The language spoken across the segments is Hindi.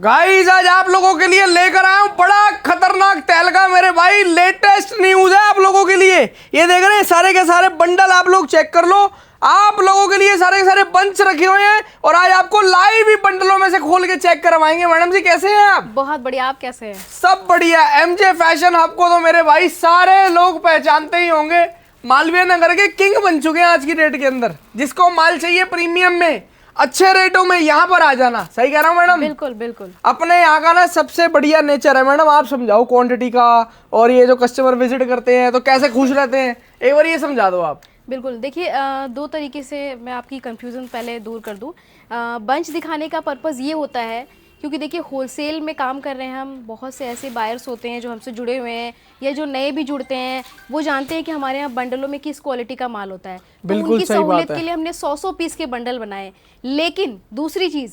गाइस आज आप लोगों के लिए लेकर आया हूं बड़ा खतरनाक तहलका मेरे भाई। लेटेस्ट न्यूज है आप लोगों के लिए। ये देख रहे हैं सारे के सारे बंडल, आप लोग चेक कर लो। आप लोगों के लिए सारे के सारे बंच रखे हुए हैं और आज आपको लाइव ही बंडलों में से खोल के चेक करवाएंगे। मैडम जी कैसे हैं आप? बहुत बढ़िया, आप कैसे हैं? सब बढ़िया। एमजे फैशन आपको तो मेरे भाई सारे लोग पहचानते ही होंगे। मालवीय नगर के किंग बन चुके हैं आज की डेट के अंदर। जिसको माल चाहिए प्रीमियम में, अच्छे रेटों में, यहाँ पर आ जाना। सही कह रहा हूँ मैडम? बिल्कुल बिल्कुल। अपने यहाँ का ना सबसे बढ़िया नेचर है मैडम। आप समझाओ क्वांटिटी का, और ये जो कस्टमर विजिट करते हैं तो कैसे खुश रहते हैं, एक बार ये समझा दो आप। बिल्कुल, देखिए दो तरीके से मैं आपकी कंफ्यूजन पहले दूर कर दूं। बंच दिखाने का पर्पज़ ये होता है क्योंकि देखिए होलसेल में काम कर रहे हैं हम। बहुत से ऐसे बायर्स होते हैं जो हमसे जुड़े हुए हैं या जो नए भी जुड़ते हैं, वो जानते हैं कि हमारे यहाँ बंडलों में किस क्वालिटी का माल होता है। तो उनकी सहूलियत के लिए हमने 100 पीस के बंडल बनाए। लेकिन दूसरी चीज़,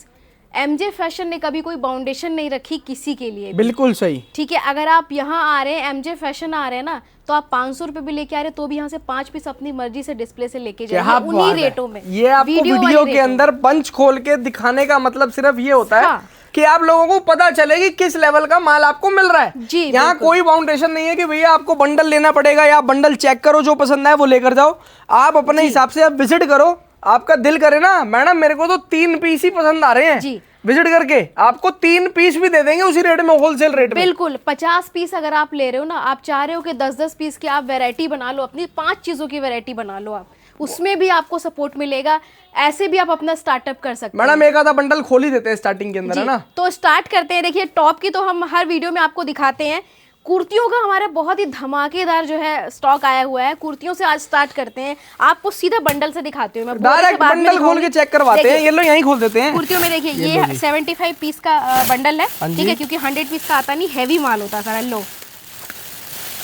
एमजे फैशन ने कभी कोई बाउंडेशन नहीं रखी किसी के लिए। बिल्कुल सही। ठीक है, अगर आप यहाँ आ रहे हैं, एमजे फैशन आ रहे हैं ना, तो आप 500 रुपए भी लेके आ रहे हैं तो भी यहाँ से 5 पीस अपनी मर्जी से डिस्प्ले से लेके जाइए उन्हीं रेटों में। ये आपको वीडियो के अंदर बंच खोल के दिखाने का मतलब सिर्फ ये होता है हाँ। कि आप लोगों को पता चले कि किस लेवल का माल आपको मिल रहा है। जी, यहाँ कोई बाउंडेशन नहीं है कि भैया आपको बंडल लेना पड़ेगा या बंडल चेक करो, जो पसंद है वो लेकर जाओ। आप अपने हिसाब से आप विजिट करो। आपका दिल करे ना मैडम मेरे को तो 3 पीस ही पसंद आ रहे हैं जी, विजिट करके आपको 3 पीस भी दे देंगे उसी रेट में, होलसेल रेट में। बिल्कुल। 50 पीस अगर आप ले रहे हो ना, आप चाह रहे हो कि 10-10 पीस की आप वैरायटी बना लो, अपनी 5 चीजों की वैरायटी बना लो, आप उसमें भी आपको सपोर्ट मिलेगा। ऐसे भी आप अपना स्टार्टअप कर सकते हैं। मैडम एक आधा बंडल खोल ही देते हैं स्टार्टिंग के अंदर, है ना? तो स्टार्ट करते हैं। देखिए टॉप की तो हम हर वीडियो में आपको दिखाते हैं। कुर्तियों का हमारा बहुत ही धमाकेदार जो है स्टॉक आया हुआ है। कुर्तियों से आज स्टार्ट करते हैं। आपको सीधा बंडल से दिखाती हूँ मैं, डायरेक्ट बंडल खोल के चेक करवाते हैं। ये लो यहीं खोल देते हैं। कुर्तियों में देखिए ये 75 पीस का बंडल है, ठीक है, क्योंकि 100 पीस का आता नहीं, हैवी माल होता है सारा। लो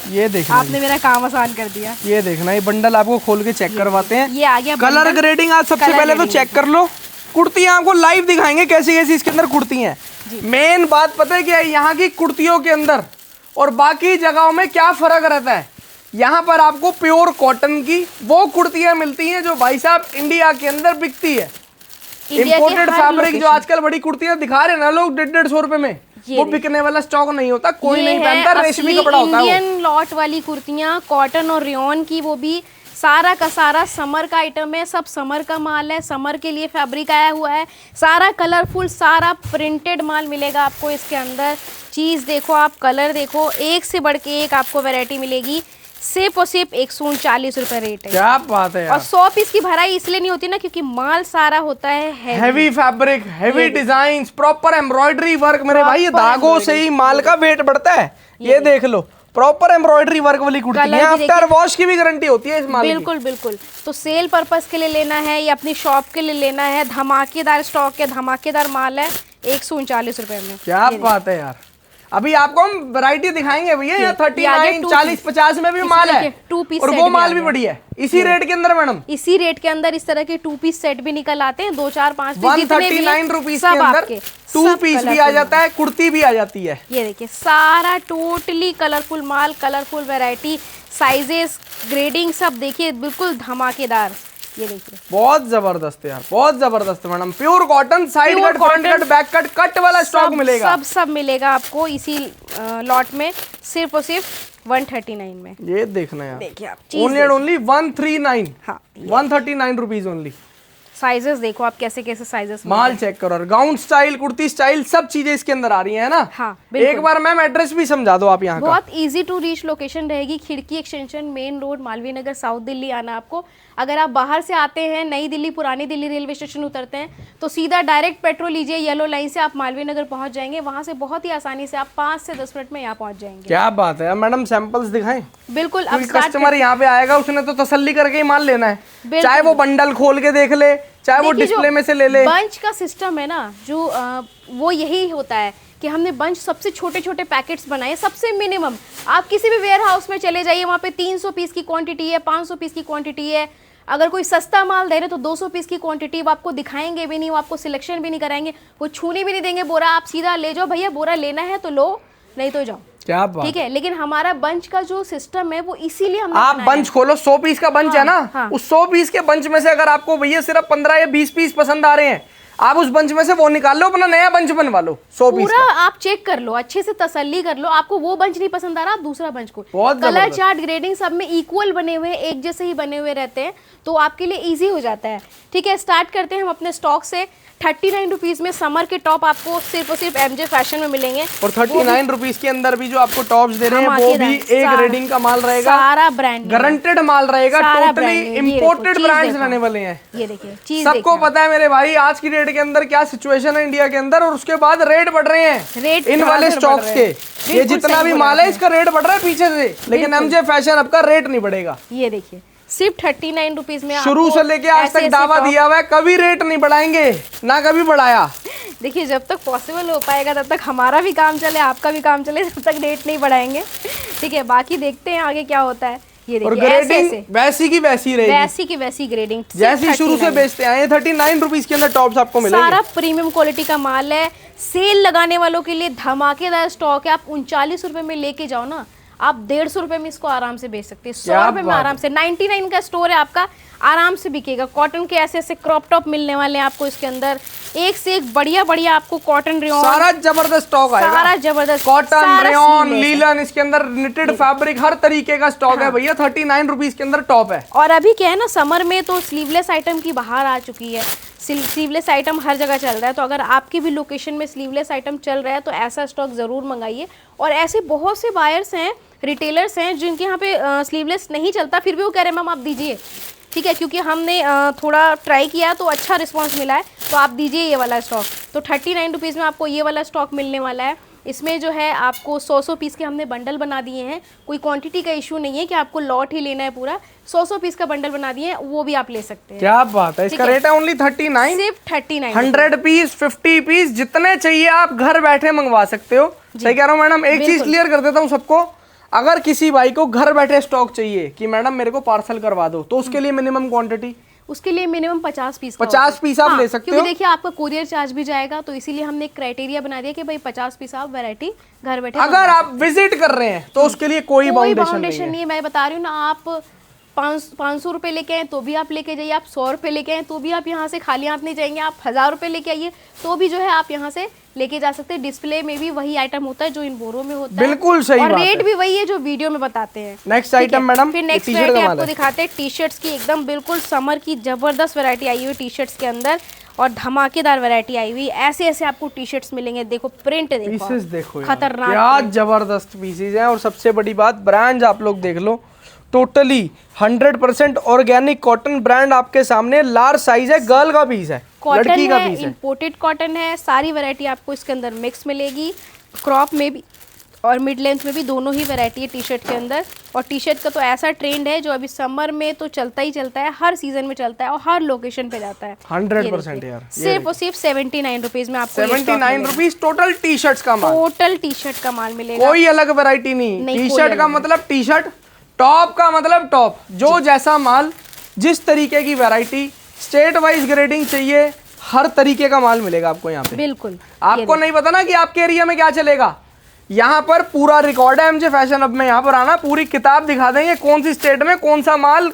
ये देखना, आपने मेरा काम आसान कर दिया। ये देखना, ये बंडल आपको खोल के चेक करवाते हैं। ये आ गया कलर ग्रेडिंग। आज सबसे पहले तो चेक कर लो। कुर्तियां आपको लाइव दिखाएंगे कैसी कैसी इसके अंदर कुर्ती हैं। मेन बात पता है क्या है, यहाँ की कुर्तियों के अंदर और बाकी जगहों में क्या फर्क रहता है। यहाँ पर आपको प्योर कॉटन की वो कुर्तियां मिलती हैं जो भाई साहब इंडिया के अंदर बिकती है। इम्पोर्टेड फैब्रिक जो आजकल बड़ी कुर्तियां दिखा रहे हैं ना लोग 150-150 रुपए में, वो बिकने वाला स्टॉक नहीं होता। कोई नहीं पहनता, रेशमी कपड़ा होता है। इंडियन लॉट वाली कुर्तियां, कॉटन और रेयन की, वो भी सारा का सारा समर का आइटम है। सब समर का माल है, समर के लिए फैब्रिक आया हुआ है। सारा कलरफुल, सारा प्रिंटेड माल मिलेगा आपको इसके अंदर। चीज़ देखो आप, कलर देखो, एक से बढ़ के एक आपको वैरायटी मिलेगी। सिर्फ और सिर्फ 139 रुपए रेट है। क्या बात है यार। और 100 पीस की भराई इसलिए नहीं होती ना क्योंकि माल सारा होता है heavy fabric, heavy design, proper embroidery work. मेरे भाई ये धागों से ही माल का वेट बढ़ता है। ये देख लो, प्रॉपर एम्ब्रॉयडरी वर्क वाली कुर्ती है। आफ्टर वॉश की भी गारंटी होती है इस माल की। बिल्कुल बिल्कुल। तो सेल पर्पस के लिए लेना है या अपनी शॉप के लिए लेना है, धमाकेदार स्टॉक है, धमाकेदार माल है, 139 रुपए में। क्या बात है यार। अभी आपको हम वैरायटी दिखाएंगे भैया। यहाँ 39, 40, 50 में भी माल है, 2 पीस और वो माल भी बढ़िया है इसी रेट के अंदर मैडम। इसी रेट के अंदर इस तरह के 2 पीस सेट भी निकल आते हैं, 2, 4, 5 पीस, 139 रुपीज के अंदर 2 पीस भी आ जाता है, कुर्ती भी आ जाती है। ये देखिए सारा टोटली कलरफुल माल, कलरफुल वैरायटी, साइजेस, ग्रेडिंग सब देखिए बिल्कुल धमाकेदार। ये देखिए बहुत जबरदस्त है यार, बहुत जबरदस्त madam. Pure cotton, side cut, front cut, back cut, cut वाला स्टॉक मिलेगा। सब मिलेगा आपको इसी लॉट में, सिर्फ और सिर्फ 139 में। ये देखना यार, देखिए आप, ओनली एंड ओनली 139। हाँ, 139 रुपीज ओनली। साइजेस देखो आप, कैसे कैसे साइजेस माल चेक करो। और गाउन स्टाइल, कुर्ती स्टाइल, सब चीजें इसके अंदर आ रही है ना। हाँ, एक बार मैम एड्रेस भी समझा दो आप यहाँ का। बहुत इजी टू रीच लोकेशन रहेगी। खिड़की extension, main road, Malviya Nagar, south Delhi आना आपको। अगर आप बाहर से आते हैं, नई दिल्ली, पुरानी दिल्ली रेलवे स्टेशन उतरते हैं तो सीधा डायरेक्ट पेट्रोल लीजिए, येलो लाइन से आप मालवीय नगर पहुंच जाएंगे। वहां से बहुत ही आसानी से आप 5 से 10 मिनट में यहाँ पहुंच जाएंगे। क्या बात है मैडम, सैंपल्स दिखाएं। बिल्कुल। अब कस्टमर यहाँ पे आएगा, उसने तो तसल्ली करके ही माल लेना है, चाहे वो बंडल खोल के देख ले, चाहे वो डिस्प्ले में से ले ले। बंच का सिस्टम है ना जो वो यही होता है कि हमने बंच सबसे छोटे छोटे पैकेट्स बनाए, सबसे मिनिमम। आप किसी भी वेयर हाउस में चले जाइए, वहाँ पे 300 पीस की क्वांटिटी है, 500 पीस की क्वांटिटी है। अगर कोई सस्ता माल दे रहे तो 200 पीस की क्वांटिटी, वो आपको दिखाएंगे भी नहीं, वो आपको सिलेक्शन भी नहीं कराएंगे, वो छूने भी नहीं देंगे बोरा। आप सीधा ले जाओ, भैया बोरा लेना है तो लो, नहीं तो जाओ। क्या बात, ठीक है। लेकिन हमारा बंच का जो सिस्टम है वो इसीलिए हमने आप बंच खोलो, 100 पीस का बंच है ना, हाँ। उस 100 पीस के बंच में से अगर आपको भैया सिर्फ 15 या 20 पीस पसंद आ रहे हैं आप उस बंच में से वो निकाल लो, अपना नया बंच बनवा लो 100 पीस पूरा आप चेक कर लो, अच्छे से तसल्ली कर लो, आपको वो बंच नहीं पसंद आ रहा, आप दूसरा बंच को। कलर चार्ट ग्रेडिंग सब में इक्वल बने हुए, एक जैसे ही बने हुए रहते हैं, तो आपके लिए इजी हो जाता है। ठीक है, स्टार्ट करते हैं हम अपने स्टॉक से। 39 रुपीज में समर के टॉप आपको सिर्फ और सिर्फ MJ फैशन में मिलेंगे। और 39 रुपीज के अंदर भी जो आपको टॉप्स दे रहे हैं वो भी एक रेटिंग का माल रहेगा, सारा ब्रांड गारंटेड माल रहेगा, टोटली इंपोर्टेड ब्रांड्स रहने वाले हैं। ये देखिए चीज सबको पता है मेरे भाई आज की डेट के अंदर क्या सिचुएशन है इंडिया के अंदर, और उसके बाद रेट बढ़ रहे हैं इन वाले स्टॉक्स के। ये जितना भी माल है इसका रेट बढ़ रहा है पीछे से, लेकिन MJ फैशन आपका रेट नहीं बढ़ेगा। ये देखिए सिर्फ 39 रुपीज में शुरू से लेके आज तक दावा दिया हुआ है कभी रेट नहीं बढ़ाएंगे, ना कभी बढ़ाया। देखिए जब तक पॉसिबल हो पाएगा तब तक हमारा भी काम चले, आपका भी काम चले, तब तक रेट नहीं बढ़ाएंगे। ठीक है, बाकी देखते हैं आगे क्या होता है। ये देखिए ग्रेडिंग वैसी की वैसी रहेगी, वैसी की वैसी ग्रेडिंग जैसी शुरू से बेचते आए। 39 रुपीज के अंदर टॉप्स आपको मिलेंगे। सारा प्रीमियम क्वालिटी का माल है। सेल लगाने वालों के लिए धमाकेदार स्टॉक है। आप 39 रुपए में लेके जाओ ना, आप 150 रुपए में इसको आराम से बेच सकते हैं। 100 रुपए में आराम से। 99 का स्टोर है आपका, आराम से बिकेगा। कॉटन के ऐसे ऐसे क्रॉप टॉप मिलने वाले हैं आपको इसके अंदर, एक से एक बढ़िया बढ़िया आपको कॉटन रेयन, सारा जबरदस्त स्टॉक आएगा, सारा जबरदस्त कॉटन रेयन लीलन, इसके अंदर निटेड फैब्रिक, हर तरीके का स्टॉक है भैया। 39 रुपीज के अंदर टॉप है। और अभी क्या है ना, समर में तो स्लीवलेस आइटम की बाहर आ चुकी है। स्लीवलेस आइटम हर जगह चल रहा है, तो अगर आपकी भी लोकेशन में स्लीवलेस आइटम चल रहा है तो ऐसा स्टॉक ज़रूर मंगाइए। और ऐसे बहुत से बायर्स हैं, रिटेलर्स हैं जिनके यहाँ पे स्लीवलेस नहीं चलता, फिर भी वो कह रहे हैं मैम आप दीजिए। ठीक है, क्योंकि हमने थोड़ा ट्राई किया तो अच्छा रिस्पांस मिला है, तो आप दीजिए ये वाला स्टॉक। तो 39 रुपीज़ में आपको ये वाला स्टॉक मिलने वाला है। इसमें जो है आपको 100 पीस के हमने बंडल बना दिए हैं। कोई क्वांटिटी का इशू नहीं है कि आपको लॉट ही लेना है पूरा, 100 पीस का बंडल बना दिए हैं, वो भी आप ले सकते हैं। क्या बात है, इसका रेट है ओनली 39, सिर्फ 39। 100 पीस 50 पीस जितने चाहिए आप घर बैठे मंगवा सकते हो। सही कह रहा हूँ मैडम। एक चीज क्लियर कर देता हूँ सबको, अगर किसी भाई को घर बैठे स्टॉक चाहिए कि मैडम मेरे को पार्सल करवा दो, तो उसके लिए मिनिमम क्वांटिटी, उसके लिए मिनिमम 50 पीस 50 पीस आप ले सकते हो। क्योंकि देखिए आपका कुरियर चार्ज भी जाएगा, तो इसीलिए हमने एक क्राइटेरिया बना दिया कि भाई 50 पीस आप वैरायटी घर बैठे। अगर आप विजिट कर रहे हैं तो उसके लिए कोई बाउंडेशन नहीं है। मैं बता रही हूँ ना, आप 500 रुपये लेके आए तो भी आप लेके जाइए, आप 100 रुपये लेके आए तो भी आप यहाँ से खाली हाथ नहीं जाएंगे, आप 1000 रुपये लेके आइए तो भी जो है आप यहाँ से लेके जा सकते हैं। डिस्प्ले में भी वही आइटम होता है जो इन बोरों में होता है, बिल्कुल सही और बात है। रेट भी वही है जो वीडियो में बताते हैं। नेक्स्ट आइटम मैडम, फिर नेक्स्ट वैरायटी आपको दिखाते हैं टी शर्ट्स की। एकदम बिल्कुल समर की जबरदस्त वैरायटी आई हुई टी शर्ट्स के अंदर, और धमाकेदार वैरायटी आई हुई। ऐसे ऐसे आपको टी शर्ट्स मिलेंगे। देखो प्रिंट देखो, पीसेस देखो, खतरनाक, क्या जबरदस्त पीसेस हैं। और सबसे बड़ी बात, ब्रांड आप लोग देख लो, टोटली 100% ऑर्गेनिक कॉटन ब्रांड आपके सामने। लार्ज साइज है, गर्ल का पीस है, लड़की का पीस है, इंपोर्टेड कॉटन है। सारी वैरायटी आपको इसके अंदर मिक्स मिलेगी, क्रॉप में भी और मिड लेंथ में भी, दोनों ही वैरायटी है टी शर्ट के अंदर। और टी शर्ट का तो ऐसा ट्रेंड है जो अभी समर में तो चलता ही चलता है, हर सीजन में चलता है और हर लोकेशन पे जाता है। 100% यार। सिर्फ और सिर्फ 79 रुपीज में आपको 79 रुपीज टोटल टी शर्ट्स का माल, टोटल टी शर्ट का माल मिलेगा। कोई अलग वैरायटी नहीं। टी शर्ट का मतलब टी शर्ट, टॉप का मतलब टॉप, जो जैसा माल, जिस तरीके की वैरायटी, स्टेट वाइज ग्रेडिंग चाहिए, हर तरीके का माल मिलेगा आपको यहाँ पे। बिल्कुल। आपको नहीं पता ना कि आपके एरिया में क्या चलेगा, यहाँ पर पूरा रिकॉर्ड है MJ फैशन। अब में यहाँ पर आना, पूरी किताब दिखा देंगे कौन सी स्टेट में कौन सा माल,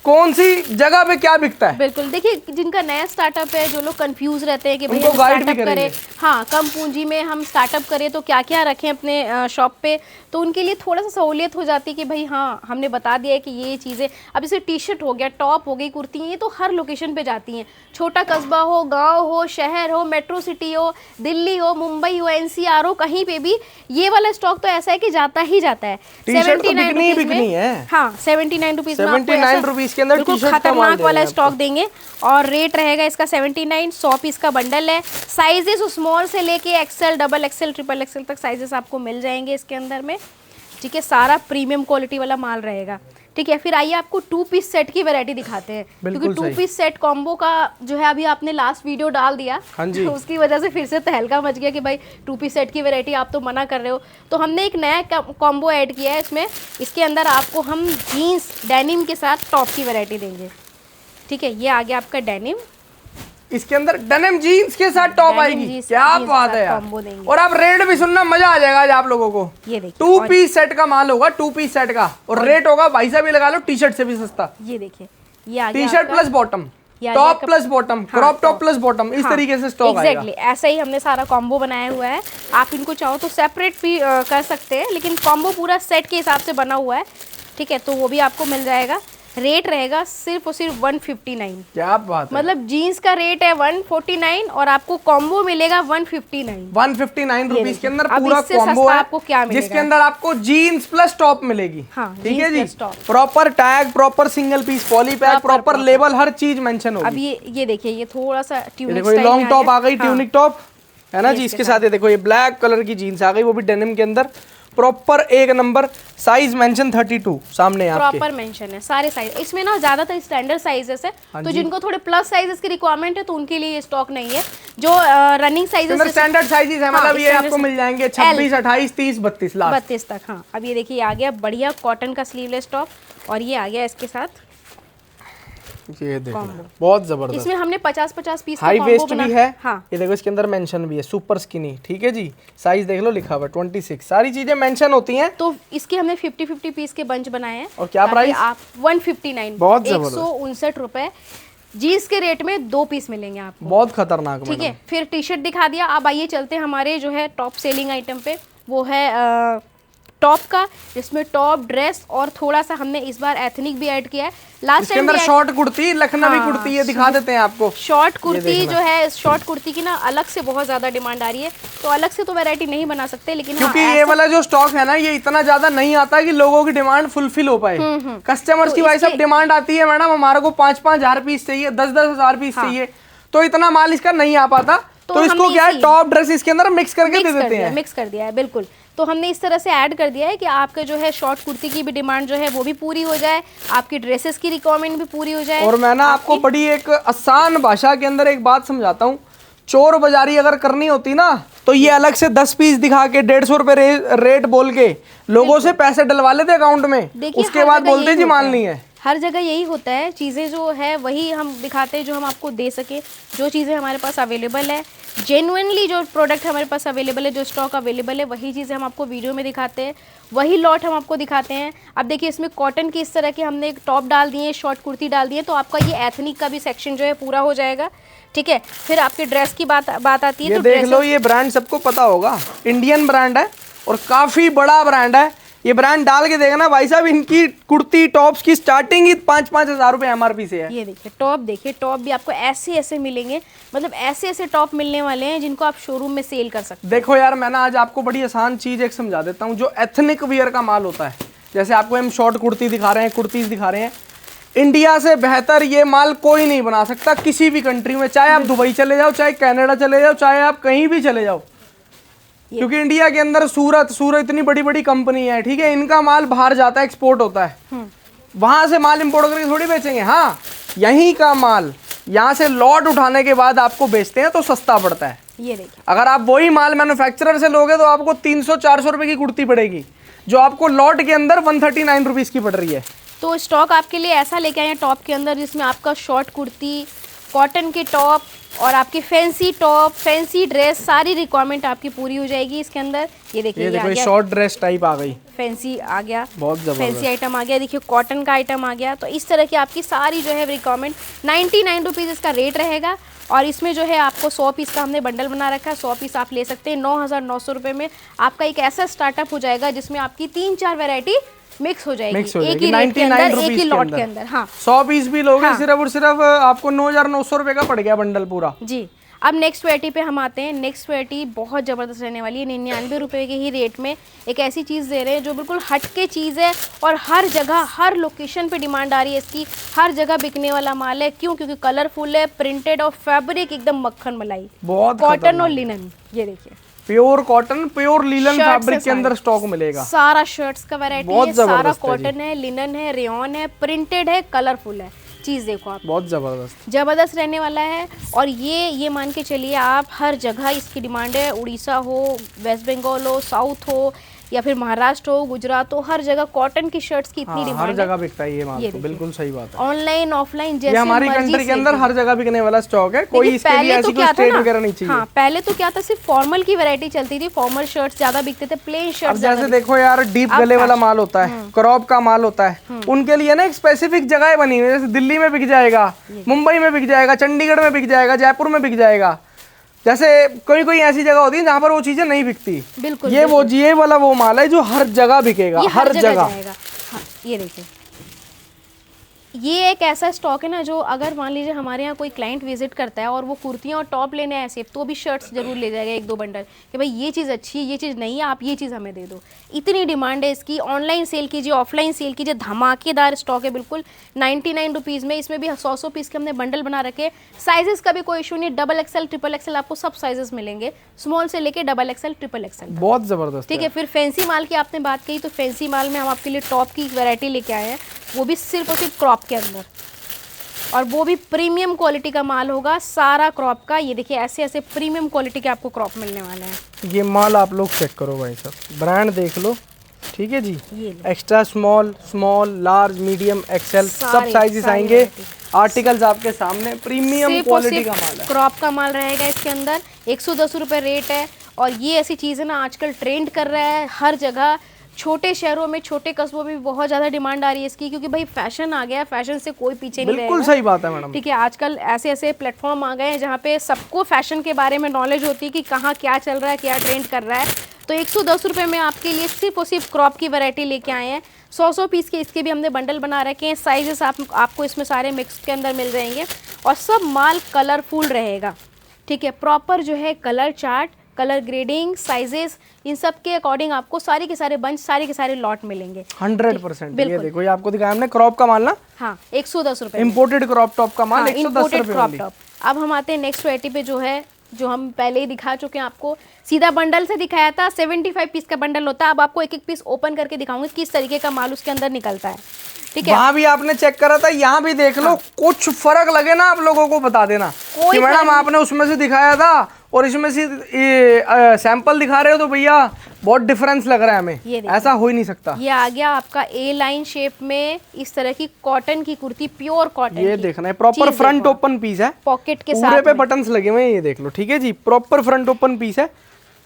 कौन सी जगह पे क्या बिकता है। बिल्कुल। देखिए जिनका नया स्टार्टअप है, जो लोग कंफ्यूज रहते हैं कि भाई स्टार्टअप करें, हाँ कम पूंजी में हम स्टार्टअप करें तो क्या क्या रखें अपने शॉप पे, तो उनके लिए थोड़ा सा सहूलियत हो जाती है कि भाई हाँ हमने बता दिया है कि ये चीज़ें, अब जैसे टी शर्ट हो गया, टॉप हो गई, कुर्ती, ये तो हर लोकेशन पे जाती हैं। छोटा कस्बा हो, गाँव हो, शहर हो, मेट्रो सिटी हो, दिल्ली हो, मुंबई हो, NCR हो, कहीं पे भी ये वाला स्टॉक तो ऐसा है कि जाता ही जाता है। 79 रुपीज में, हाँ 79 रुपीज में 79 रुपीज के अंदर टी शर्ट खतरनाक वाला स्टॉक देंगे। और रेट रहेगा इसका 79। 100 पीस का बंडल है। साइजेस स्मॉल से लेके XL, XXL, XXL तक साइजेस आपको मिल जाएंगे इसके अंदर में। ठीक है, सारा प्रीमियम क्वालिटी वाला माल रहेगा। ठीक है, फिर आइए आपको 2 पीस सेट की वैरायटी दिखाते हैं, क्योंकि 2 पीस सेट कॉम्बो का जो है अभी आपने लास्ट वीडियो डाल दिया, तो उसकी वजह से फिर से तहलका मच गया कि भाई 2 पीस सेट की वैरायटी आप तो मना कर रहे हो। तो हमने एक नया कॉम्बो ऐड किया है इसमें। इसके अंदर आपको हम जीन्स डेनिम के साथ टॉप की वैरायटी देंगे। ठीक है, ये आ गया आपका डेनिम, इसके अंदर डेनिम जीन्स के साथ टॉप आएगी। क्या बात है यार। और आप रेट भी सुनना, मजा आ जाएगा आज आप लोगों को। ये देखिए 2 पीस सेट का माल होगा, 2 पीस सेट का, और रेट होगा भाई साहब भी लगा लो टी शर्ट से भी सस्ता। ये देखिए, ये आ गया टी शर्ट प्लस बॉटम, ये top plus bottom, crop top plus bottom, इस तरीके से स्टॉक आएगा। एग्जैक्टली ऐसा ही हमने सारा कॉम्बो बनाया हुआ है। आप इनको चाहो तो सेपरेट भी कर सकते हैं, लेकिन कॉम्बो पूरा सेट के हिसाब से बना हुआ है, ठीक है, तो वो भी आपको मिल जाएगा। रेट रहेगा सिर्फ और सिर्फ 159। क्या बात है, मतलब जीन्स का रेट है 149 और आपको कॉम्बो मिलेगा 159। 159 रुपीज के अंदर अब पूरा इससे कॉम्बो सस्ता है, आपको क्या मिलेगा? जिसके अंदर आपको जीन्स प्लस टॉप मिलेगी। हाँ, ठीक है जीन्स जी, plus top. Proper tag, proper single piece poly pack, proper label, हर चीज मेंशन होगी। अब ये देखिए, ये थोड़ा सा ट्यूनिक देखो ये लॉन्ग टॉप आ गई, ट्यूनिक टॉप है ना जी। इसके साथ ये देखो ये ब्लैक कलर की जीन्स आ गई, वो भी डेनिम के अंदर, प्रॉपर एक नंबर। साइज मेंशन 32 सामने आपके, प्रॉपर मेंशन है सारे साइज। इसमें ना ज्यादातर स्टैंडर्ड साइजेस है, तो जिनको थोड़े प्लस साइजेस की रिक्वायरमेंट है तो उनके लिए ये स्टॉक नहीं है। जो रनिंग साइजेस स्टैंडर्ड साइजेस है, मतलब ये आपको मिल जाएंगे 26, 28, 30, 32 लास्ट 32 तक। हाँ, अब ये देखिए आ गया बढ़िया कॉटन का स्लीवलेस टॉप, और ये आ गया इसके साथ ये देखो बहुत जबरदस्त। इसमें हमने 50-50 पीस हाई वेस्ट भी है। हाँ, ये देखो इसके अंदर मेंशन भी है, सुपर स्किनी, ठीक है जी। साइज देख लो लिखा हुआ 26, सारी चीजें मेंशन होती हैं। तो इसके हमने 50-50 पीस के बंच बनाए हैं। और क्या प्राइस? आप 159, बहुत जबरदस्त, 159 रुपए जीन्स के रेट में 2 पीस मिलेंगे आपको, बहुत खतरनाक। ठीक है। फिर टी शर्ट दिखा दिया, अब आइए चलते हैं हमारे जो है टॉप सेलिंग आइटम पे, वो है टॉप का, जिसमें टॉप, ड्रेस और थोड़ा सा हमने इस बार एथनिक भी ऐड किया है। लास्ट टाइम अंदर शॉर्ट कुर्ती, लखनवी कुर्ती, ये दिखा देते हैं आपको। शॉर्ट कुर्ती जो है, शॉर्ट कुर्ती की ना अलग से बहुत ज्यादा डिमांड आ रही है, तो अलग से तो वैरायटी नहीं बना सकते, लेकिन क्योंकि ये वाला जो स्टॉक है ना, ये इतना ज्यादा नहीं आता कि लोगों की डिमांड फुलफिल हो पाए। कस्टमर्स की भाई सब डिमांड आती है, मैडम हमारे को 5-5 हजार पीस चाहिए, 10-10 हजार पीस चाहिए, तो इतना माल इसका नहीं आ पाता, तो इसको क्या है, टॉप ड्रेस इसके अंदर मिक्स करके दे देते हैं। मिक्स कर दिया है, बिल्कुल। तो हमने इस तरह से ऐड कर दिया है कि आपका जो है शॉर्ट कुर्ती की भी डिमांड जो है वो भी पूरी हो जाए, आपकी ड्रेसेस की रिक्वायरमेंट भी पूरी हो जाए। और मैं ना आपको बड़ी एक आसान भाषा के अंदर एक बात समझाता हूँ। चोर बाजारी अगर करनी होती ना, तो ये अलग से 10 पीस दिखा के 150 रुपए रेट बोल के लोगों से पैसे डलवा लेते अकाउंट में, उसके बाद बोलते जी माल नहीं है। हर जगह यही होता है, चीज़ें जो है वही हम दिखाते हैं जो हम आपको दे सके। जो चीज़ें हमारे पास अवेलेबल है, जेन्युइनली जो प्रोडक्ट हमारे पास अवेलेबल है, जो स्टॉक अवेलेबल है, वही चीज़ें हम आपको वीडियो में दिखाते हैं, वही लॉट हम आपको दिखाते हैं। अब देखिए इसमें कॉटन की इस तरह के हमने एक टॉप डाल दिए, शॉर्ट कुर्ती डाल दिए, तो आपका ये एथनिक का भी सेक्शन जो है पूरा हो जाएगा, ठीक है। फिर आपके ड्रेस की बात आती है, ये तो देख लो, ये ब्रांड सबको पता होगा, इंडियन ब्रांड है और काफ़ी बड़ा ब्रांड है। ये ब्रांड डाल के देखना भाई साहब, इनकी कुर्ती टॉप्स की स्टार्टिंग ही 5-5 हजार रुपए MRP से है। ये देखिए टॉप भी आपको ऐसे ऐसे मिलेंगे, मतलब ऐसे ऐसे टॉप मिलने वाले हैं जिनको आप शोरूम में सेल कर सकते हैं। देखो यार, मैं ना आज आपको बड़ी आसान चीज एक समझा देता हूँ। जो एथनिक वियर का माल होता है, जैसे आपको हम शॉर्ट कुर्ती दिखा रहे हैं, कुर्तीज दिखा रहे हैं, इंडिया से बेहतर ये माल कोई नहीं बना सकता किसी भी कंट्री में। चाहे आप दुबई चले जाओ, चाहे कनाडा चले जाओ, चाहे आप कहीं भी चले जाओ, क्योंकि इंडिया के अंदर सूरत इतनी बड़ी बड़ी कंपनी है, ठीक है। इनका माल बाहर जाता है, एक्सपोर्ट होता है, वहां से माल इंपोर्ट करके थोड़ी बेचेंगे। हाँ, यहीं का माल यहाँ से लॉट उठाने के बाद आपको बेचते हैं तो सस्ता पड़ता है। ये देखिए, अगर आप वही माल मैन्युफैक्चरर से लोगे तो आपको 300-400 रुपए की कुर्ती पड़ेगी, जो आपको लॉट के अंदर 139 रुपीज की पड़ रही है। तो स्टॉक आपके लिए ऐसा लेके आए हैं टॉप के अंदर, जिसमें आपका शॉर्ट कुर्ती, कॉटन के टॉप और आपकी फैंसी टॉप, फैंसी ड्रेस, सारी रिक्वायरमेंट आपकी पूरी हो जाएगी इसके अंदर। ये देखिए, ये देखो शॉर्ट ड्रेस टाइप आ गई, फैंसी आ गया, बहुत जबरदस्त फैंसी आइटम आ गया, देखिए कॉटन का आइटम आ गया। तो इस तरह की आपकी सारी जो है रिक्वायरमेंट, 99 रुपीज़ इसका रेट रहेगा। और इसमें जो है आपको 100 पीस का हमने बंडल बना रखा है, 100 पीस आप ले सकते हैं। 9,900 रुपये में आपका एक ऐसा स्टार्टअप हो जाएगा जिसमें आपकी 3-4 वैरायटी मिक्स हो जाएगी, एक ही रेट के अंदर, एक ही लॉट के अंदर। हाँ, 100 पीस भी लोगे, सिर्फ और सिर्फ आपको 9,900 रुपए का पड़ गया बंडल पूरा जी। अब नेक्स्ट वैरायटी पे हम आते हैं। नेक्स्ट वैरायटी बहुत ज़बरदस्त रहने वाली है। 99 रुपये के ही रेट में एक ऐसी चीज़ दे रहे हैं जो बिल्कुल हटके चीज़ है, और हर जगह हर लोकेशन पे डिमांड आ रही है इसकी, हर जगह बिकने वाला माल है। क्यों? क्योंकि कलरफुल है, प्रिंटेड और फैब्रिक एकदम मक्खन मलाई, बहुत कॉटन और लिनन। ये देखिए, pure cotton, pure linen fabric के अंदर स्टॉक मिलेगा। सारा शर्ट्स का वैरायटी है, सारा कॉटन है, लिनन है, रेयॉन है, प्रिंटेड है, कलरफुल है। चीज़ देखो आप, बहुत जबरदस्त रहने वाला है। और ये मान के चलिए आप, हर जगह इसकी डिमांड है। उड़ीसा हो, वेस्ट बंगाल हो, साउथ हो, या फिर महाराष्ट्र हो, गुजरात हो, हर जगह कॉटन की शर्ट्स की इतनी हर डिमांड है। जगह बिकता है ये माल, तो बिल्कुल सही बात है। ऑनलाइन ऑफलाइन ये जैसे हमारी मर्जी कंट्री के sale अंदर कीजिए। हर जगह बिकने वाला स्टॉक है, कोई देखिए, इसके लिए पहले ऐसी तो कोई क्या था स्टेट ना, वगैरह नहीं चाहिए। हाँ पहले तो क्या था, सिर्फ फॉर्मल की वैरायटी चलती थी, फॉर्मल शर्ट्स ज्यादा बिकते थे, प्लेन अब शर्ट्स जैसे देखो यार, डीप गले वाला माल होता है, क्रॉप का माल होता है, उनके लिए ना एक स्पेसिफिक जगह बनी हुई है, जैसे दिल्ली में बिक जाएगा, मुंबई में बिक जाएगा, चंडीगढ़ में बिक जाएगा, जयपुर में बिक जाएगा। जैसे कोई कोई ऐसी जगह होती है जहाँ पर वो चीजें नहीं बिकती। बिल्कुल, ये वाला वो माल है जो हर जगह बिकेगा, ये हर जगह। जाएगा। हाँ, ये देखिए, ये एक ऐसा स्टॉक है ना, जो अगर मान लीजिए हमारे यहाँ कोई क्लाइंट विजिट करता है और वो कुर्तियाँ और टॉप लेने आए सिर्फ, तो भी शर्ट्स जरूर ले जाएगा 1-2 बंडल कि भाई ये चीज़ अच्छी है, ये चीज़ नहीं है, आप ये चीज़ हमें दे दो। इतनी डिमांड है इसकी। ऑनलाइन सेल कीजिए, ऑफलाइन सेल कीजिए, धमाकेदार स्टॉक है बिल्कुल 99 रुपीज़ में। इसमें भी 100 पीस के हमने बंडल बना रखे। साइजेस का भी कोई इशू नहीं, XXL, XXL आपको सब साइजेस मिलेंगे, स्मॉल से लेके XXL, XXL। बहुत जबरदस्त। ठीक है, फिर फैंसी माल की आपने बात कही, तो फैंसी माल में हम आपके लिए टॉप की वैरायटी लेके आए हैं, वो भी सिर्फ और सिर्फ क्रॉप के अंदर, और वो भी प्रीमियम क्वालिटी का माल होगा, सारा क्रॉप का। ये देखिए, ऐसे ऐसे प्रीमियम क्वालिटी के आपको क्रॉप मिलने वाले हैं। ये माल आप लोग चेक करो भाई साहब, ब्रांड देख लो, ठीक है जी। ये लो। Extra small, large, medium, XL, सब साइजेस आएंगे। आर्टिकल्स आपके सामने, प्रीमियम क्वालिटी का माल है, क्रॉप का माल रहेगा इसके अंदर। 110 रुपये रेट है। और ये ऐसी चीज़ है ना, आजकल ट्रेंड कर रहा है हर जगह, छोटे शहरों में, छोटे कस्बों में भी बहुत ज़्यादा डिमांड आ रही है इसकी, क्योंकि भाई फैशन आ गया है, फैशन से कोई पीछे नहीं रहेगा। बिल्कुल सही बात है मैडम। ठीक है, आजकल ऐसे ऐसे प्लेटफॉर्म आ गए हैं जहाँ पे सबको फैशन के बारे में नॉलेज होती है कि कहाँ क्या चल रहा है, क्या ट्रेंड कर रहा है। तो 110 रुपये में आपके लिए सिर्फ और सिर्फ क्रॉप की वैरायटी लेके आए हैं। 100 पीस के इसके भी हमने बंडल बना रखे हैं। साइजेस आपको इसमें सारे मिक्स के अंदर मिल जाएंगे, और सब माल कलरफुल रहेगा। ठीक है, प्रॉपर जो है colour chart, colour grading, sizes, इन सब के अकॉर्डिंग आपको सारे के सारे बंच, सारे के सारे लॉट मिलेंगे 100%। ये देखो, ये आपको दिखाया हमने क्रॉप का माल ना। हाँ, 110 रुपये इम्पोर्टेड क्रॉप टॉप का माल, 110 रुपये क्रॉप टॉप। अब हम आते हैं नेक्स्ट वैरायटी पे, जो है, जो हम पहले ही दिखा चुके हैं आपको। सीधा बंडल से दिखाया था, 75 पीस का बंडल होता है। अब आपको एक एक पीस ओपन करके दिखाऊंगी किस तरीके का माल उसके अंदर निकलता है। ठीक है, वहाँ भी आपने चेक करा था, यहाँ भी देख लो। कुछ फर्क लगे ना, आप लोगों को बता देना कि मैडम आपने उसमें से दिखाया था और इसमें से ये सैंपल दिखा रहे हो, तो भैया बहुत डिफरेंस लग रहा है हमें, ऐसा हो ही नहीं सकता। ये आ गया आपका ए लाइन शेप में, इस तरह की कॉटन की कुर्ती, प्योर कॉटन। ये देखना है, प्रॉपर फ्रंट ओपन पीस है, पॉकेट के पूरे साथ पे बटन्स लगे हुए हैं, ये देख लो। ठीक है जी, प्रॉपर फ्रंट ओपन पीस है,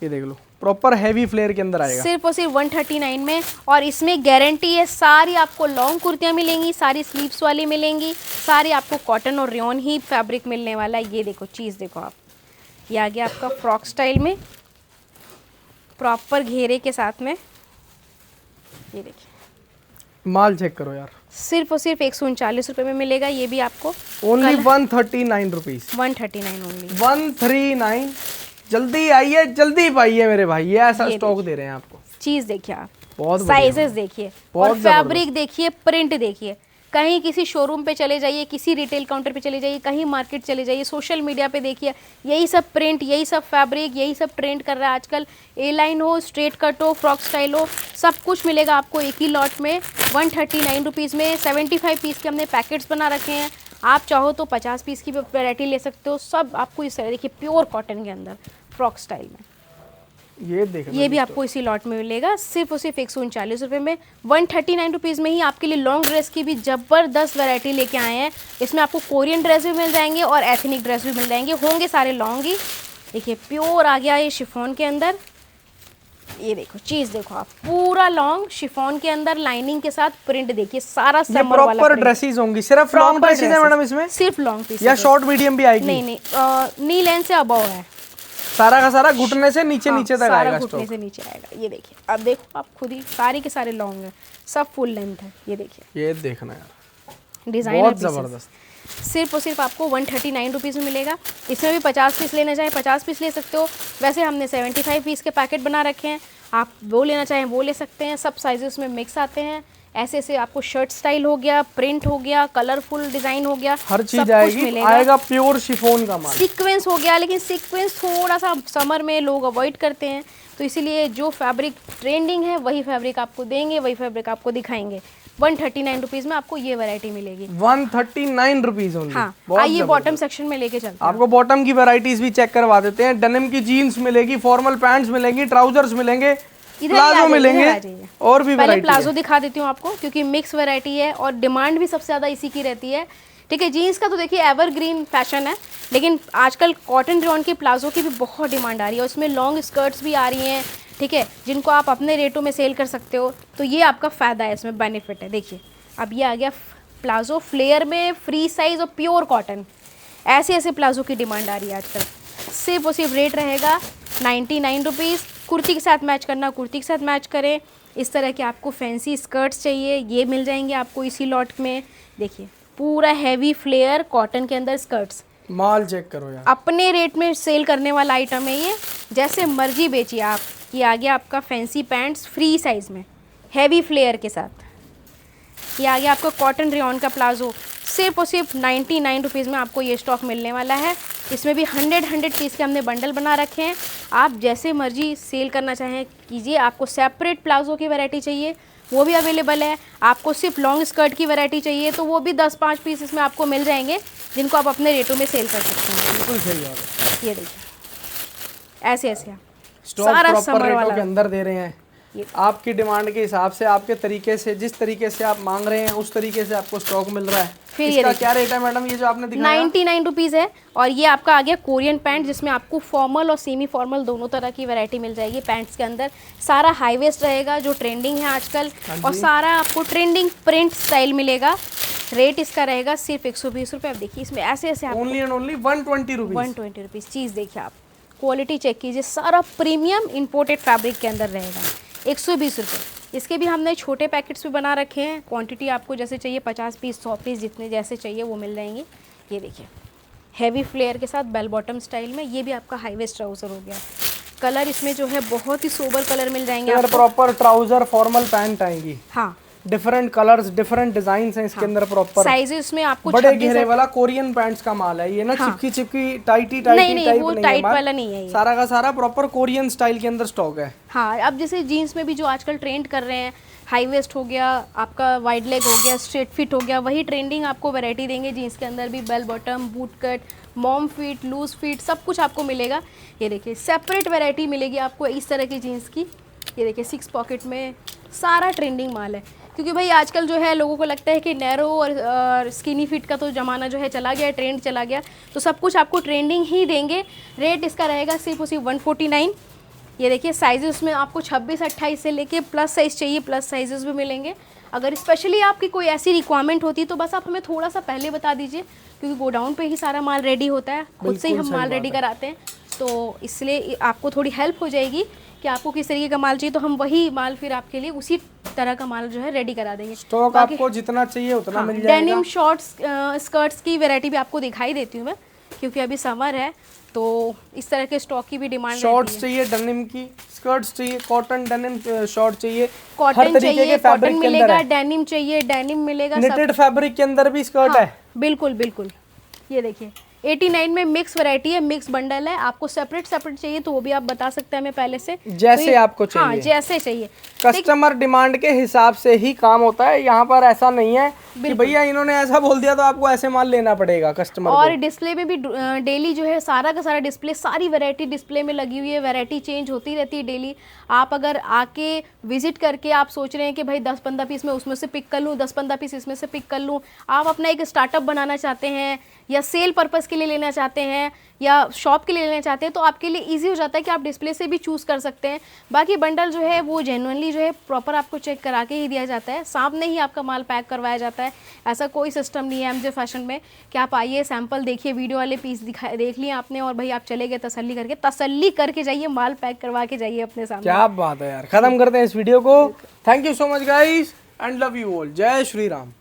ये देख लो, प्रॉपर हैवी फ्लेयर के अंदर आएगा, सिर्फ और सिर्फ 139 में। और इसमें गारंटी है, सारी आपको लॉन्ग कुर्तियाँ मिलेंगी, सारी स्लीव्स वाली मिलेंगी, सारी आपको कॉटन और रेयॉन ही फैब्रिक मिलने वाला है। ये देखो, चीज़ देखो आप, ये आ गया आपका फ्रॉक स्टाइल में, प्रॉपर घेरे के साथ में। ये देखिए, माल चेक करो यार, सिर्फ और सिर्फ 139 रुपये में मिलेगा। ये भी आपको ओनली 139 रुपीज, 139 ओनली, 139। जल्दी आइए, जल्दी पाइए मेरे भाई, ये ऐसा स्टॉक दे रहे हैं आपको। चीज़ देखिए आप, बहुत साइजेस देखिए, और फैब्रिक देखिए, प्रिंट देखिए। कहीं किसी शोरूम पे चले जाइए, किसी रिटेल काउंटर पे चले जाइए, कहीं मार्केट चले जाइए, सोशल मीडिया पे देखिए, यही सब प्रिंट, यही सब फैब्रिक, यही सब ट्रेंड कर रहा है आजकल। ए लाइन हो, स्ट्रेट कट हो, फ्रॉक स्टाइल हो, सब कुछ मिलेगा आपको एक ही लॉट में 139 रुपीज़ में। 75 पीस के हमने पैकेट्स बना रखे हैं, आप चाहो तो 50 पीस की वैरायटी ले सकते हो। सब आपको इस तरह देखिए, प्योर कॉटन के अंदर फ्रॉक स्टाइल में। ये देखो, ये भी आपको इसी लॉट में मिलेगा, सिर्फ और सिर्फ 139 रुपये में। 139 रुपीज़ में ही आपके लिए लॉन्ग ड्रेस की भी ज़बरदस्त वैरायटी लेके आए हैं। इसमें आपको कोरियन ड्रेस भी मिल जाएंगे और एथनिक ड्रेस भी मिल जाएंगे, होंगे सारे लॉन्ग ही। देखिए, प्योर आ गया ये शिफॉन के अंदर। ये देखो, चीज़ देखो आप, पूरा लॉन्ग शिफॉन के अंदर, लाइनिंग के साथ प्रिंट देखिए, सारा समर वाला प्रॉपर ड्रेसेस होंगी। सिर्फ लॉन्ग ड्रेसेस है मैडम इसमें? सिर्फ लॉन्ग पीस या शॉर्ट मीडियम भी आएगी? नहीं, नी लेंथ से अबव है, सारा का सारा घुटने से नीचे, नीचे तक आएगा, घुटने से नीचे आएगा। ये देखिए, अब देखो आप खुद ही, सारे के सारे लॉन्ग है, सब फुल लेंथ है। ये देखिए, ये देखना यार, डिजाइनर बहुत जबरदस्त। सिर्फ और सिर्फ आपको 139 रुपीज़ में मिलेगा। इसमें भी 50 पीस लेना चाहें 50 पीस ले सकते हो। वैसे हमने 75 पीस के पैकेट बना रखे हैं, आप वो लेना चाहें वो ले सकते हैं। सब साइजेस में मिक्स आते हैं। ऐसे ऐसे आपको शर्ट स्टाइल हो गया, प्रिंट हो गया, कलरफुल डिजाइन हो गया, हर चीज आएगी, आएगा प्योर शिफॉन का माल। सीक्वेंस हो गया, लेकिन सीक्वेंस थोड़ा सा समर में लोग अवॉइड करते हैं, तो इसीलिए जो फैब्रिक ट्रेंडिंग है वही फैब्रिक आपको देंगे, वही फैब्रिक आपको दिखाएंगे। 139 रुपीज़ में आपको ये वैरायटी मिलेगी। 139 रुपीज ओनली। हाँ, आइए बॉटम सेक्शन में लेके चलते हैं। आपको बॉटम की वैरायटीज भी चेक करवा देते हैं। डेनिम की जीन्स मिलेगी, फॉर्मल पैंट्स मिलेंगी, ट्राउजर्स मिलेंगे, इधर ही आ प्लाजो जाइए, मिलेंगे इधर आ जाइए। और भी पहले वैरायटी प्लाजो दिखा देती हूँ आपको, क्योंकि मिक्स वैरायटी है और डिमांड भी सबसे ज़्यादा इसी की रहती है। ठीक है, जीन्स का तो देखिए एवरग्रीन फैशन है, लेकिन आजकल कॉटन रेयॉन के प्लाजो की भी बहुत डिमांड आ रही है, और इसमें लॉन्ग स्कर्ट्स भी आ रही हैं। ठीक है, जिनको आप अपने रेटों में सेल कर सकते हो, तो ये आपका फ़ायदा है, इसमें बेनिफिट है। देखिए अब ये आ गया प्लाजो फ्लेयर में, फ्री साइज़ और प्योर कॉटन। ऐसे ऐसे प्लाजो की डिमांड आ रही है आजकल। सिर्फ और सिर्फ रेट रहेगा 99 रुपीज़। कुर्ती के साथ मैच करना, कुर्ती के साथ मैच करें। इस तरह के आपको फैंसी स्कर्ट्स चाहिए, ये मिल जाएंगे आपको इसी लॉट में। देखिए पूरा हैवी फ्लेयर कॉटन के अंदर स्कर्ट्स, माल चेक करो यार, अपने रेट में सेल करने वाला आइटम है ये, जैसे मर्जी बेचिए आप। ये आ गया आपका फैंसी पैंट्स फ्री साइज़ में, हैवी फ्लेयर के साथ। ये आ गया आपका कॉटन रेयॉन का प्लाजो, सिर्फ और सिर्फ 99 रुपीज़ में आपको ये स्टॉक मिलने वाला है। इसमें भी 100 पीस के हमने बंडल बना रखे हैं, आप जैसे मर्जी सेल करना चाहें कीजिए। आपको सेपरेट प्लाजो की वैरायटी चाहिए वो भी अवेलेबल है, आपको सिर्फ लॉन्ग स्कर्ट की वैरायटी चाहिए तो वो भी 10-5 पीस इसमें आपको मिल जाएंगे, जिनको आप अपने रेटों में सेल कर सकते हैं। बिल्कुल सही बात है। ये देखिए ऐसे ऐसे स्टॉक सारा प्रॉपर समर रेटों वाला के अंदर दे रहे हैं, ये। आपकी डिमांड के हिसाब से, आपके तरीके से, जिस तरीके से आप मांग रहे हैं उस तरीके से आपको स्टॉक मिल रहा है। फिर ये इसका देखिए। क्या रेट है मैडम, ये जो आपने दिखाया? 99 रुपीज़ है। और ये आपका आ गया कोरियन पैंट, जिसमें आपको फॉर्मल और सेमी फॉर्मल दोनों तरह की वैरायटी मिल जाएगी पैंट्स के अंदर। सारा हाई वेस्ट रहेगा जो ट्रेंडिंग है आजकल, और सारा आपको ट्रेंडिंग प्रिंट स्टाइल मिलेगा। रेट इसका रहेगा सिर्फ 120 रुपये। अब देखिए इसमें ऐसे ऐसे आपको only and only 120 rupees. 120 rupees. चीज़ देखिए आप, क्वालिटी चेक कीजिए, सारा प्रीमियम इंपोर्टेड फैब्रिक के अंदर रहेगा। 120 रुपये। इसके भी हमने छोटे पैकेट्स भी बना रखे हैं, क्वांटिटी आपको जैसे चाहिए 50 पीस 100 पीस जितने जैसे चाहिए वो मिल जाएंगे। ये देखिए हैवी फ्लेयर के साथ बेल बॉटम स्टाइल में, ये भी आपका हाई वेस्ट ट्राउज़र हो गया। कलर इसमें जो है बहुत ही सोबर कलर मिल जाएंगे अगर आपको। प्रॉपर ट्राउजर फॉर्मल पैंट आएंगी, हाँ, डिफरेंट कलर्स डिफरेंट डिजाइन हैं इसके अंदर प्रॉपर। साइजेस में आपको बड़े 26 घेरे वाला कोरियन पैंट्स का माल है ये ना, हाँ। चिपकी चिपकी टाइटी नहीं, टाइप वो नहीं टाइट है, वाला नहीं है ये। सारा का सारा प्रॉपर कोरियन स्टाइल के अंदर स्टॉक है। हाँ, अब जैसे जीन्स में भी जो आजकल ट्रेंड कर रहे हैं, हाई वेस्ट हो गया, आपका वाइड लेग हो गया, स्ट्रेट फिट हो गया, वही ट्रेंडिंग आपको वैरायटी देंगे। जीन्स के अंदर भी bell bottom, boot cut, mom fit, loose fit, सब कुछ आपको मिलेगा। ये देखिए सेपरेट वैरायटी मिलेगी आपको इस तरह की जीन्स की। ये देखिए 6 पॉकेट में सारा ट्रेंडिंग माल है, क्योंकि भाई आजकल जो है लोगों को लगता है कि नैरो और स्किनी फिट का तो ज़माना जो है चला गया, ट्रेंड चला गया, तो सब कुछ आपको ट्रेंडिंग ही देंगे। रेट इसका रहेगा सिर्फ उसी 149। ये देखिए साइजेस में आपको 26-28 से लेके प्लस साइज़ चाहिए, प्लस साइजेस भी मिलेंगे। अगर स्पेशली आपकी कोई ऐसी रिक्वायरमेंट होती तो बस आप हमें थोड़ा सा पहले बता दीजिए, क्योंकि गोडाउन पे ही सारा माल रेडी होता है, खुद से ही हम माल रेडी कराते हैं, तो इसलिए आपको थोड़ी हेल्प हो जाएगी कि आपको किस तरीके का माल चाहिए, तो हम वही माल फिर आपके लिए उसी तरह का माल जो है रेडी करा देंगे। स्टॉक आपको जितना चाहिए उतना मिल जाएगा। डेनिम शॉर्ट्स स्कर्ट्स की वैरायटी भी आपको दिखाई देती हूँ मैं, क्योंकि अभी समर है तो इस तरह के स्टॉक की भी डिमांड रहती है। शॉर्ट्स चाहिए डेनिम की, स्कर्ट्स चाहिए, कॉटन डेनिम शॉर्ट चाहिए, कॉटन चाहिए, कॉटन मिलेगा, डेनिम चाहिए, डेनिम मिलेगा, निटेड फैब्रिक के अंदर भी स्कर्ट है। बिल्कुल बिल्कुल। ये देखिए 89 में मिक्स वैरायटी है, मिक्स बंडल है। आपको सेपरेट सेपरेट चाहिए तो वो भी आप बता सकते हैं हमें पहले से, जैसे तो आपको चाहिए। हाँ, जैसे चाहिए। कस्टमर डिमांड के हिसाब से ही काम होता है, यहाँ पर ऐसा नहीं है कि भैया इन्होंने ऐसा बोल दिया तो आपको ऐसे माल लेना पड़ेगा कस्टमर और को। डिस्प्ले में भी डेली जो है सारा का सारा डिस्प्ले, सारी वैरायटी डिस्प्ले में लगी हुई है, वैरायटी चेंज होती रहती है डेली। आप अगर आके विजिट करके आप सोच रहे हैं कि भाई 10-15 पीस में उसमें से पिक कर लूँ, 10-15 पीस इसमें से पिक कर लूँ, आप अपना एक स्टार्टअप बनाना चाहते हैं या सेल पर्पस के लिए लेना चाहते हैं या शॉप के लिए लेना चाहते हैं, तो आपके लिए इजी हो जाता है कि आप डिस्प्ले से भी चूज़ कर सकते हैं। बाकी बंडल जो है वो जेन्युइनली जो है प्रॉपर आपको चेक करा के ही दिया जाता है, सामने ही आपका माल पैक करवाया जाता है। ऐसा कोई सिस्टम नहीं है एमजे फैशन में कि आप आइए सैंपल देखिए, वीडियो वाले पीस देख लिए आपने और भाई आप चले गए, तसल्ली करके जाइए, माल पैक करवा के जाइए अपने सामने। क्या बात है यार, खत्म करते हैं इस वीडियो को। Thank you so much guys and love you all. जय श्री राम।